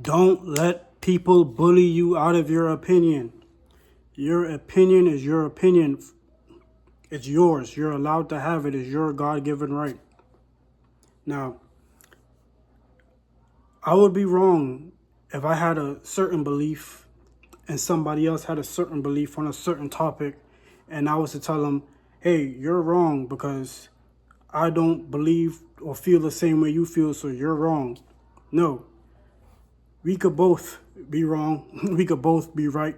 Don't let people bully you out of your opinion. Your opinion is your opinion. It's yours. You're allowed to have it. It's your God-given right. Now, I would be wrong if I had a certain belief and somebody else had a certain belief on a certain topic and I was to tell them, hey, you're wrong because I don't believe or feel the same way you feel, so you're wrong. No, we could both be wrong. We could both be right.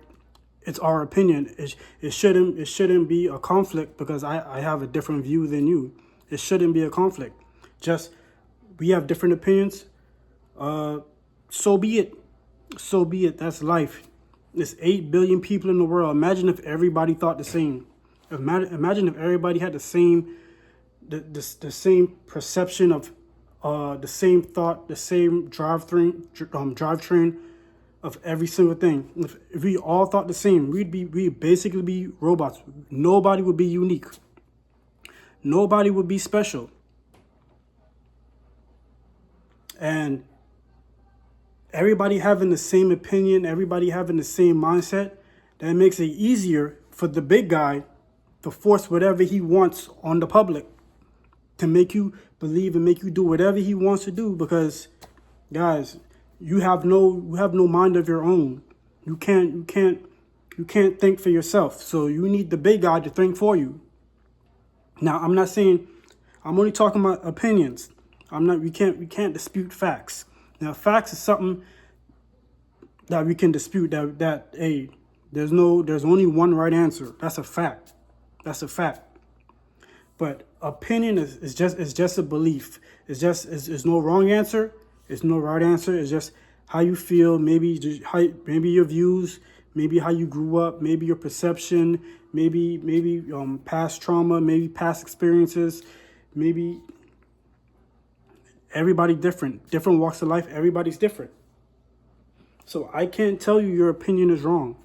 It's our opinion. It shouldn't be a conflict because I have a different view than you. It shouldn't be a conflict. Just we have different opinions. So be it. So be it. That's life. There's 8 billion people in the world. Imagine if everybody thought the same. Imagine if everybody had the same perception of the same thought, the same drivetrain of every single thing. If we all thought the same, we'd basically be robots. Nobody would be unique. Nobody would be special. And everybody having the same opinion, everybody having the same mindset, that makes it easier for the big guy to force whatever he wants on the public, to make you believe and make you do whatever he wants to do. Because, guys, you have no mind of your own. You can't think for yourself. So you need the big guy to think for you. Now, I'm not saying, I'm only talking about opinions. We can't dispute facts. Now, facts is something that we can dispute. That hey, there's only one right answer. That's a fact. That's a fact. But opinion is just a belief. It's no wrong answer. It's no right answer. It's just how you feel. Maybe your views. Maybe how you grew up. Maybe your perception. Maybe past trauma. Maybe past experiences. Maybe. Everybody different walks of life. Everybody's different. So I can't tell you your opinion is wrong.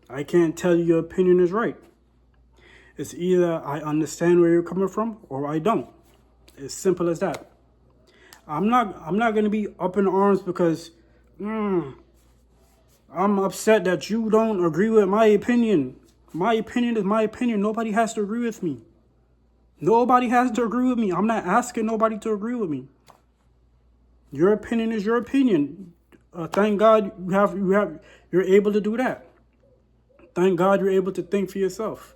I can't tell you your opinion is right. It's either I understand where you're coming from or I don't. It's simple as that. I'm not going to be up in arms because I'm upset that you don't agree with my opinion. My opinion is my opinion. Nobody has to agree with me. Nobody has to agree with me. I'm not asking nobody to agree with me. Your opinion is your opinion. Thank God you're able to do that. Thank God you're able to think for yourself.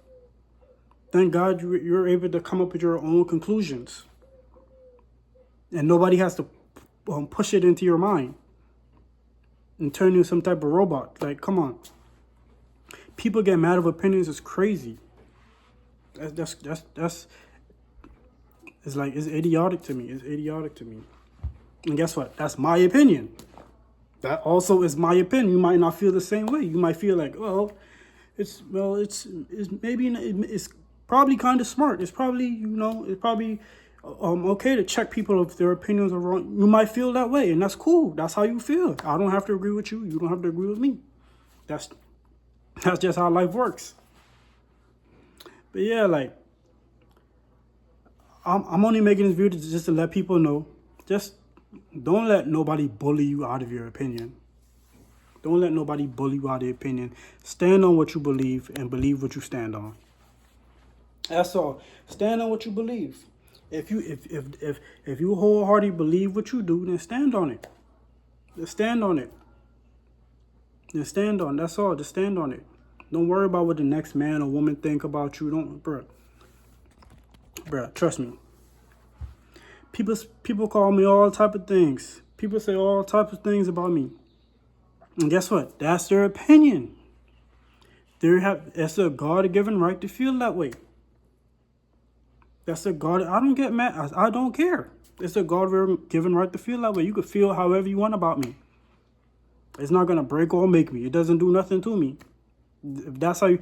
Thank God you're able to come up with your own conclusions. And nobody has to push it into your mind and turn you into some type of robot. Like, come on. People get mad of opinions. It's crazy. That's it's like, it's idiotic to me. It's idiotic to me. And guess what? That's my opinion. That also is my opinion. You might not feel the same way. You might feel like, it's probably kind of smart. It's probably, okay to check people if their opinions are wrong. You might feel that way, and that's cool. That's how you feel. I don't have to agree with you. You don't have to agree with me. That's just how life works. But yeah, like, I'm only making this video just to let people know. Just don't let nobody bully you out of your opinion. Don't let nobody bully you out of your opinion. Stand on what you believe and believe what you stand on. That's all. Stand on what you believe. If you wholeheartedly believe what you do, then stand on it. Just stand on it. Just stand on it. That's all. Just stand on it. Don't worry about what the next man or woman think about you. Bruh, trust me. People call me all type of things. People say all types of things about me. And guess what? That's their opinion. It's a God-given right to feel that way. That's a God. I don't get mad. I don't care. It's a God-given right to feel that way. You could feel however you want about me. It's not gonna break or make me. It doesn't do nothing to me. If that's how you,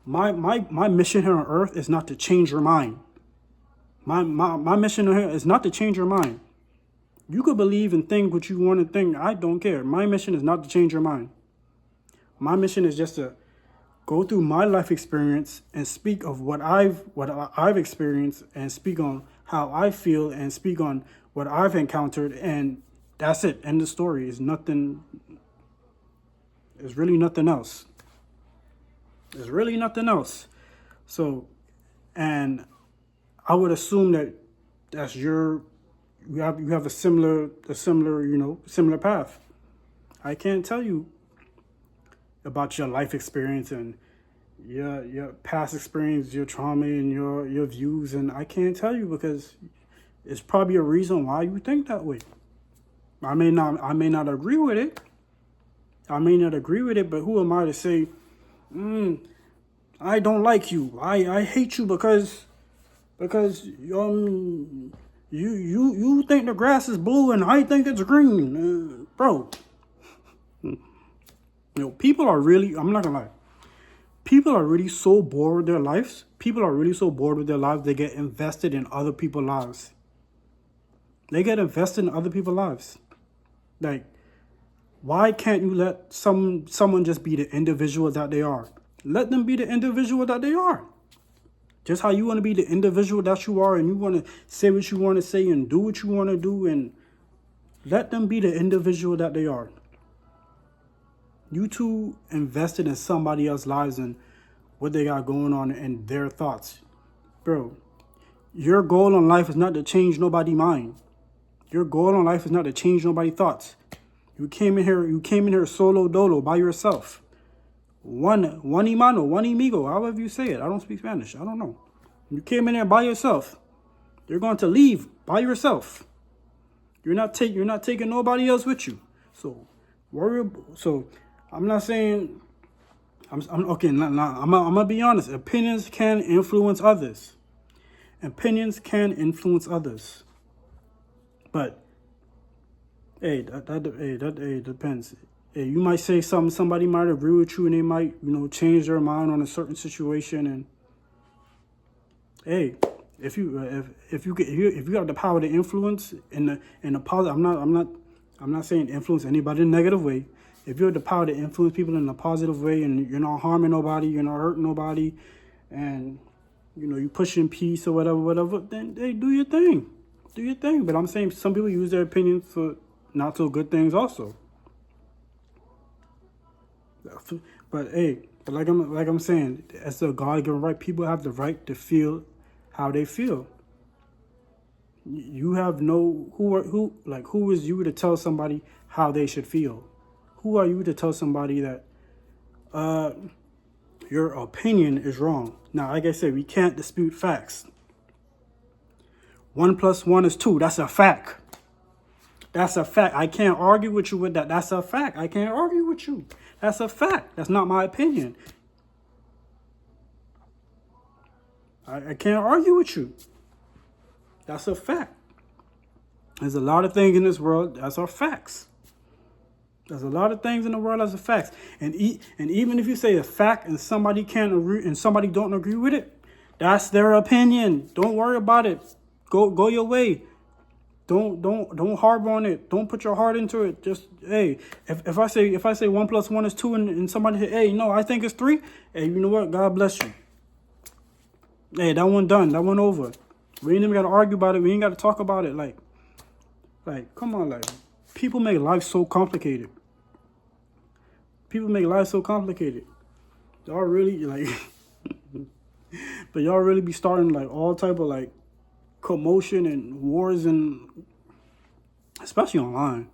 my mission here on earth is not to change your mind. My mission here is not to change your mind. You could believe and think what you want to think. I don't care. My mission is not to change your mind. My mission is just to go through my life experience and speak of what I've experienced and speak on how I feel and speak on what I've encountered and That's it. End of story. It's nothing. It's really nothing else. There's really nothing else. So, and I would assume that that's you have a similar similar path. I can't tell you about your life experience and your past experience, your trauma and your views, and I can't tell you because it's probably a reason why you think that way. I may not agree with it. But who am I to say, I don't like you. I hate you because you think the grass is blue and I think it's green, bro. People are really. I'm not gonna lie. People are really so bored with their lives. People are really so bored with their lives. They get invested in other people's lives. Like, why can't you let someone just be the individual that they are? Let them be the individual that they are. Just how you want to be the individual that you are and you want to say what you want to say and do what you want to do, and let them be the individual that they are. You too invested in somebody else's lives and what they got going on and their thoughts. Bro, your goal in life is not to change nobody's mind. Your goal in life is not to change nobody's thoughts. You came in here solo dolo by yourself. One imano, one amigo, however you say it. I don't speak Spanish. I don't know. You came in there by yourself. You're going to leave by yourself. You're not taking nobody else with you. So I'm not saying I'm okay. I'm gonna be honest. Opinions can influence others. But hey, that depends. Hey, you might say something. Somebody might agree with you, and they might change their mind on a certain situation. And hey, if you have the power to influence in the positive, I'm not saying influence anybody in a negative way. If you have the power to influence people in a positive way, and you're not harming nobody, you're not hurting nobody, and you pushing peace or whatever, then hey, do your thing. But I'm saying some people use their opinions for not so good things also. But hey, like I'm saying, as a God-given right, people have the right to feel how they feel. You have who is you to tell somebody how they should feel? Who are you to tell somebody that your opinion is wrong? Now, like I said, we can't dispute facts. 1 + 1 is 2. That's a fact. I can't argue with you with that. That's a fact. I can't argue with you. That's a fact. That's not my opinion. I can't argue with you. That's a fact. There's a lot of things in this world that are facts. There's a lot of things in the world that's a fact. And even if you say a fact and somebody can't agree and somebody don't agree with it, that's their opinion. Don't worry about it. Go your way. Don't harbor on it. Don't put your heart into it. Just hey, if I say 1 + 1 is 2 and somebody say, hey, no, I think it's 3. Hey, you know what? God bless you. Hey, that one done. That one over. We ain't even gotta argue about it. We ain't gotta talk about it. Like, come on, like, people make life so complicated. Y'all really like, but y'all really be starting like all type of like commotion and wars and especially online.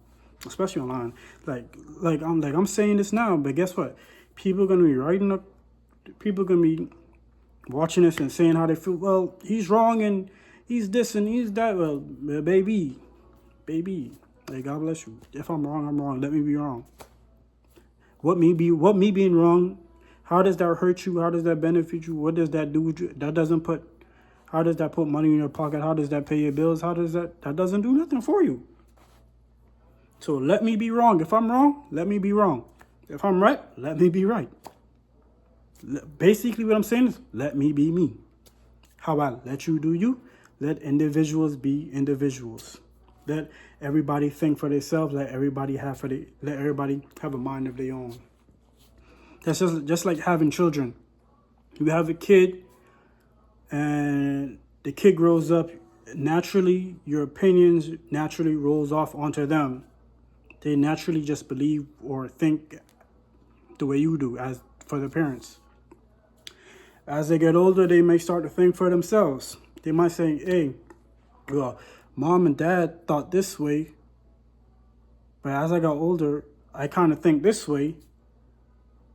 Like I'm saying this now, but guess what? People are gonna be writing up. People are gonna be watching this and saying how they feel. Well, he's wrong and he's this and he's that. Well, baby, like, God bless you. If I'm wrong, I'm wrong. Let me be wrong. What me being wrong? How does that hurt you? How does that benefit you? What does that do with you? How does that put money in your pocket? How does that pay your bills? That doesn't do nothing for you. So let me be wrong. If I'm wrong, let me be wrong. If I'm right, let me be right. Basically what I'm saying is, let me be me. How about let you do you? Let individuals be individuals. Let everybody think for themselves. Let everybody have a mind of their own. That's just like having children. You have a kid, and the kid grows up. Naturally, your opinions naturally rolls off onto them. They naturally just believe or think the way you do as for their parents. As they get older, they may start to think for themselves. They might say, hey, well, mom and dad thought this way, but as I got older, I kind of think this way.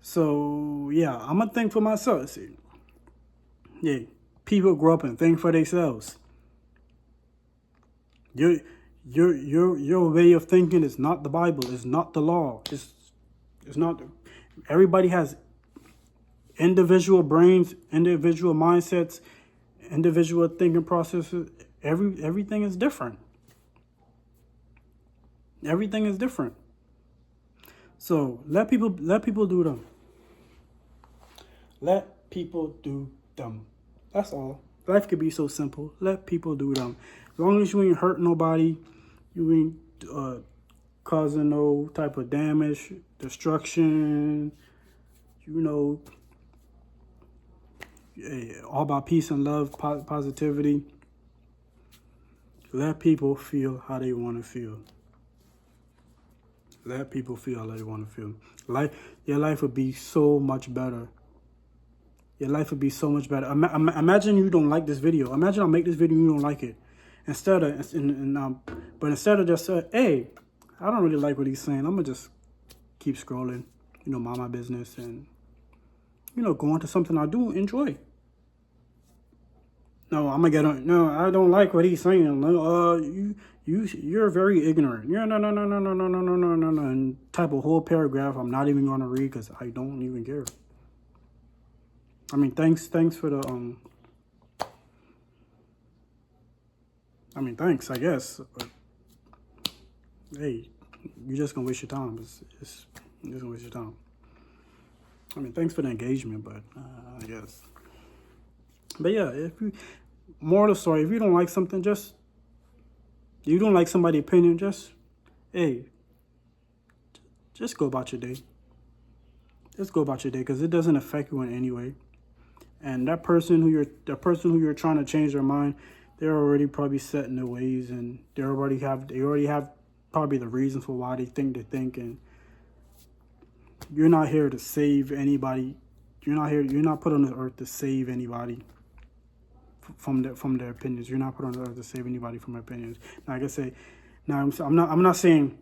So, yeah, I'm going to think for myself. See, yeah, people grow up and think for themselves. Your way of thinking is not the Bible. It's not the law. It's not. Everybody has individual brains, individual mindsets, individual thinking processes. Everything is different. Everything is different. So let people do them. Let people do them. That's all. Life could be so simple. Let people do them. As long as you ain't hurt nobody, you ain't causing no type of damage, destruction, all about peace and love, positivity. Let people feel how they want to feel. Let people feel how they want to feel. Your life would be so much better. Your life would be so much better. Imagine you don't like this video. Imagine I make this video and you don't like it. But instead of just hey, I don't really like what he's saying. I'm gonna just keep scrolling, mind my business and go on to something I do enjoy. No, I'm gonna get on. No, I don't like what he's saying. You're very ignorant. Yeah, no, and type a whole paragraph I'm not even gonna read because I don't even care. I mean, thanks for the thanks, I guess. But hey, you're just gonna waste your time. It's just gonna waste your time. I mean, thanks for the engagement, but I guess. But yeah, moral of the story, if you don't like something, you don't like somebody's opinion, just go about your day. Just go about your day because it doesn't affect you in any way. And that person who you're trying to change their mind, they're already probably set in their ways, and they already have probably the reasons for why they think, and you're not here to save anybody. You're not put on the earth to save anybody from their opinions. You're not put on the earth to save anybody from their opinions. Now, like I say, I'm not saying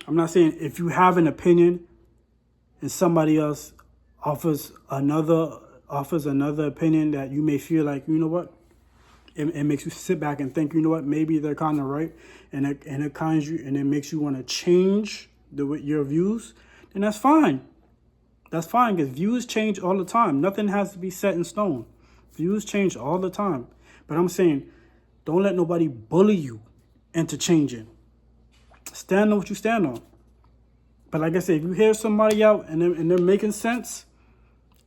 if you have an opinion and somebody else offers another opinion that you may feel like, what, it makes you sit back and think, what, maybe they're kind of right, and it makes you want to change your views, then that's fine. That's fine, because views change all the time. Nothing has to be set in stone. Views change all the time. But I'm saying, don't let nobody bully you into changing. Stand on what you stand on. But like I said, if you hear somebody out and they're making sense,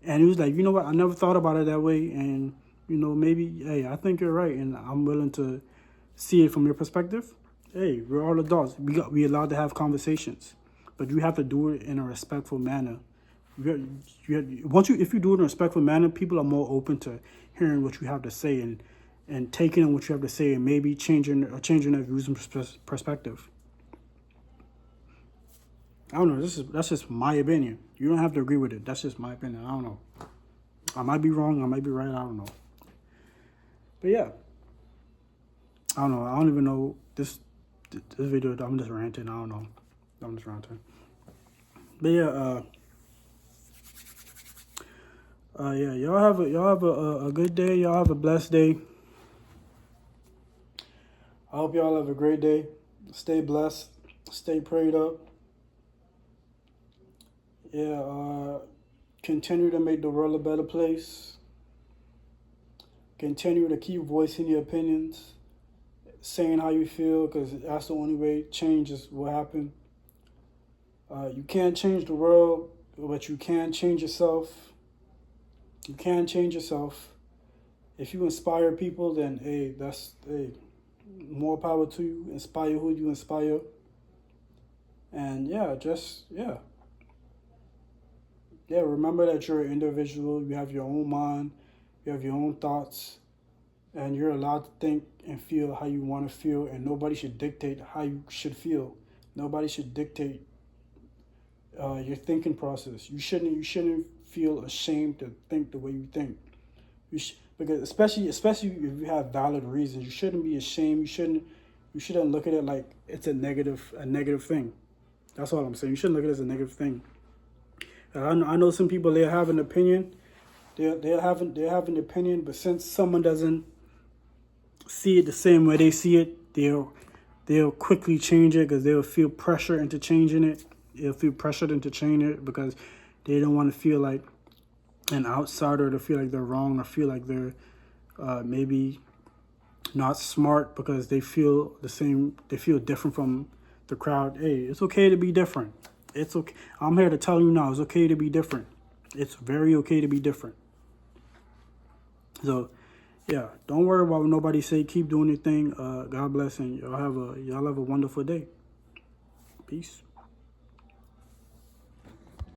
and he was like, what, I never thought about it that way, and maybe, hey, I think you're right, and I'm willing to see it from your perspective. Hey, we're all adults. We allowed to have conversations, but you have to do it in a respectful manner. If you do it in a respectful manner, people are more open to hearing what you have to say and taking in what you have to say and maybe changing their views and perspective. I don't know. That's just my opinion. You don't have to agree with it. That's just my opinion. I don't know. I might be wrong. I might be right. I don't know. But yeah, I don't know. I don't even know this video. I'm just ranting. I don't know. I'm just ranting. But yeah, y'all have a good day. Y'all have a blessed day. I hope y'all have a great day. Stay blessed. Stay prayed up. Yeah, continue to make the world a better place. Continue to keep voicing your opinions, saying how you feel, because that's the only way change will happen. You can't change the world, but you can change yourself. You can change yourself. If you inspire people, then more power to you. Inspire who you inspire. And remember that you're an individual. You have your own mind. You have your own thoughts. And you're allowed to think and feel how you want to feel. And nobody should dictate how you should feel. Nobody should dictate your thinking process. You shouldn't feel ashamed to think the way you think. Because especially if you have valid reasons, you shouldn't be ashamed. You shouldn't look at it like it's a negative thing. That's all I'm saying. You shouldn't look at it as a negative thing. I know some people, they have an opinion. They have an opinion, but since someone doesn't see it the same way they see it, they'll quickly change it because they'll feel pressure into changing it. They'll feel pressured into changing it because they don't want to feel like an outsider, to feel like they're wrong, or feel like they're maybe not smart because they feel the same. They feel different from the crowd. Hey, it's okay to be different. It's okay. I'm here to tell you now, it's okay to be different. It's very okay to be different. So, yeah, don't worry about what nobody say. Keep doing your thing. God bless, and y'all have a wonderful day. Peace.